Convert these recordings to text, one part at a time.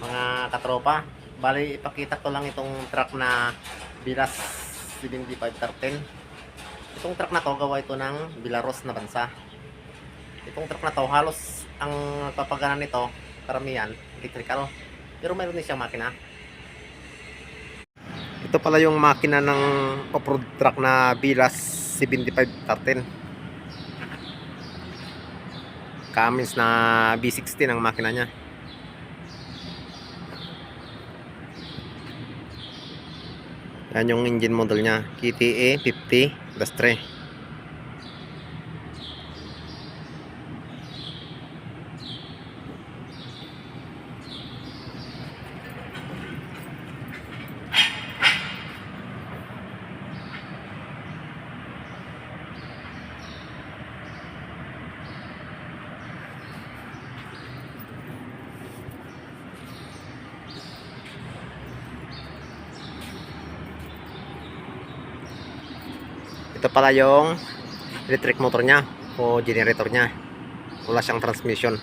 mga katropa. Bali, ipakita ko lang itong truck na Bilas 7513. Itong truck na to, gawa ito ng Bilaros na bansa. Itong truck na to, halos ang nagpapagana nito, karamihan, electrical. Pero mayroon din siyang makina. Ito pala yung makina ng off-road truck na Bilas 7513. Cummins na B60 ang makina niya. Yan yung engine model niya, KTA 50-3. Ito pala yung electric motor niya o generator niya. Wala siyang transmission.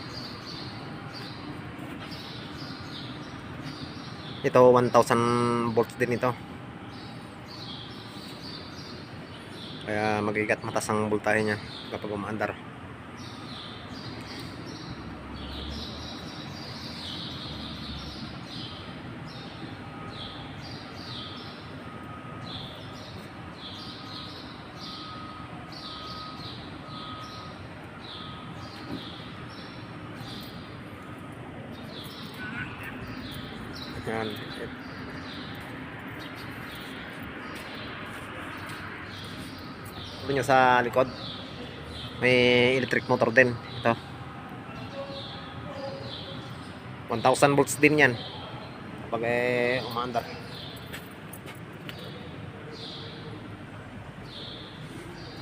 Ito 1000 volts din ito. Kaya magigat matas ang voltahe niya kapag umaandar. Yan. Ito nyo sa likod. May electric motor din. Ito. 1000 volts din yan. Kapag umaandar.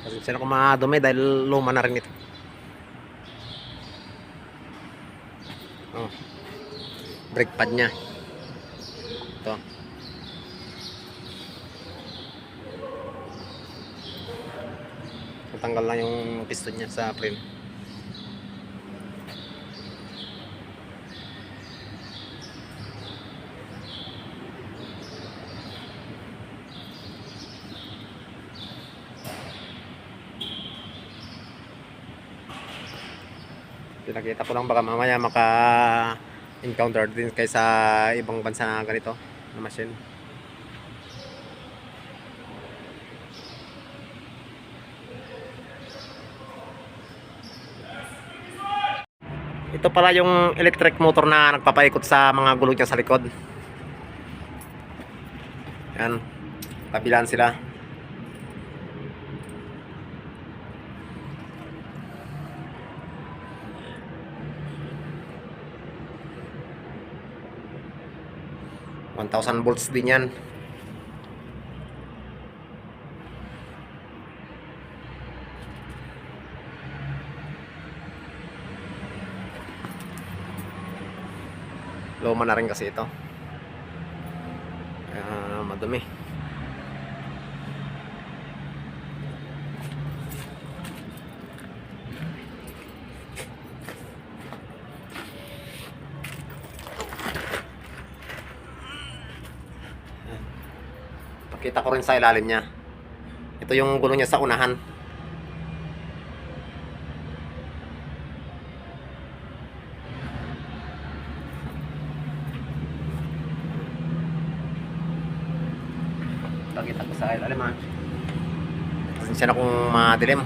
Kasi sila kung madumi dahil luma na rin ito. Oh. Brake pad nya. Ito. Natanggal lang yung piston niya sa frame. Pinakita ko lang baka mamaya maka-encounter din kayo sa ibang bansa na ganito na machine. Ito pala yung electric motor na nagpapaikot sa mga gulong niya sa likod. Yan. Kabilaan sila. $1,000 din yan. Luma na rin kasi ito. Kaya madumi. Pakita ko rin sa ilalim niya. Ito yung gulong niya sa unahan. Pakita ko sa ilalim ha. Pasensya na kung madilim.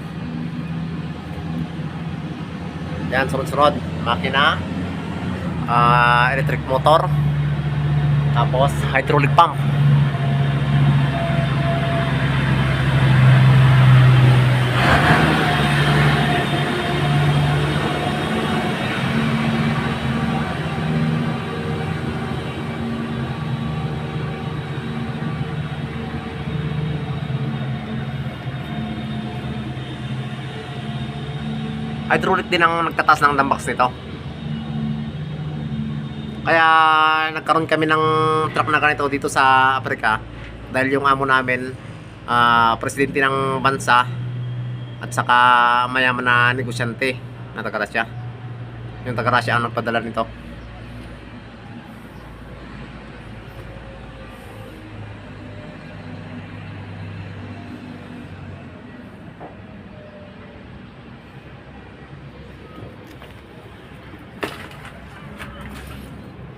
Yan, sunod-sunod. Makina. Electric motor. Tapos hydraulic pump. Hydraulic din ang nagtataas ng dumbox nito. Kaya nagkaroon kami ng truck na ganito dito sa Africa dahil yung amo namin presidente ng bansa at saka mayaman na negosyante na taga-Russia. Yung taga-Russia ang nagpadala nito.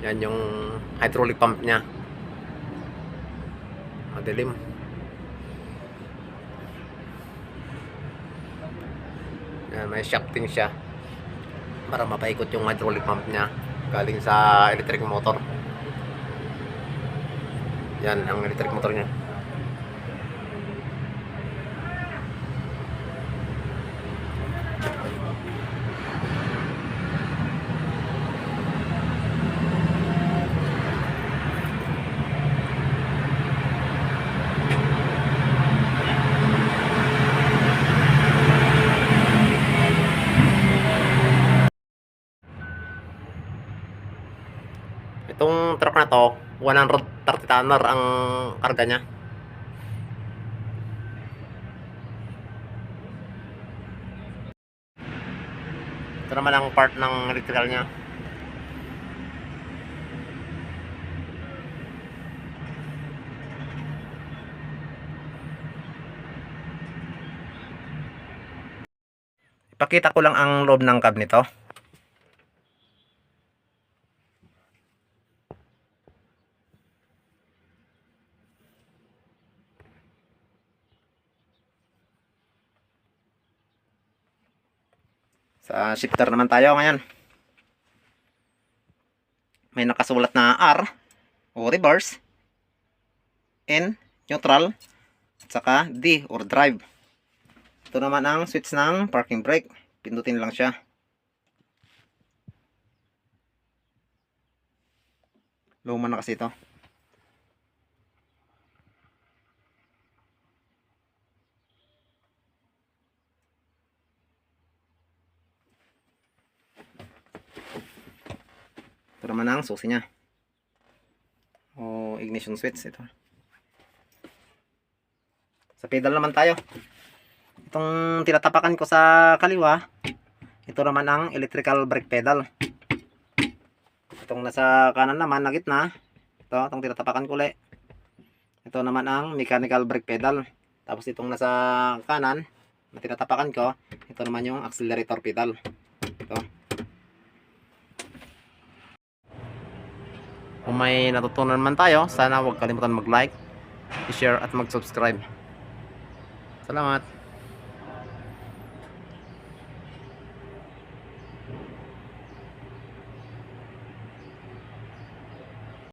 Yan yung hydraulic pump niya. Madilim. Yan, may shafting siya para mapaikot yung hydraulic pump niya galing sa electric motor. Yan ang electric motor niya. Itong truck na to, 130 tonner ang karga niya. Ito naman ang part ng electrical niya. Ipakita ko lang ang loob ng cab nito. Sa shifter naman tayo ngayon. May nakasulat na R o reverse, N neutral, at saka D or drive. Ito naman ang switch ng parking brake. Pindutin lang siya. Luma na kasi ito. Ito naman ang susi niya o ignition switch. Ito sa pedal naman tayo. Itong tinatapakan ko sa kaliwa, ito naman ang electrical brake pedal. Itong nasa kanan naman na gitna, itong tinatapakan ko ulit, ito naman ang mechanical brake pedal. Tapos itong nasa kanan na tinatapakan ko, ito naman yung accelerator pedal. Ito. Kung may natutunan man tayo, sana huwag kalimutan mag-like, i-share at mag-subscribe. Salamat!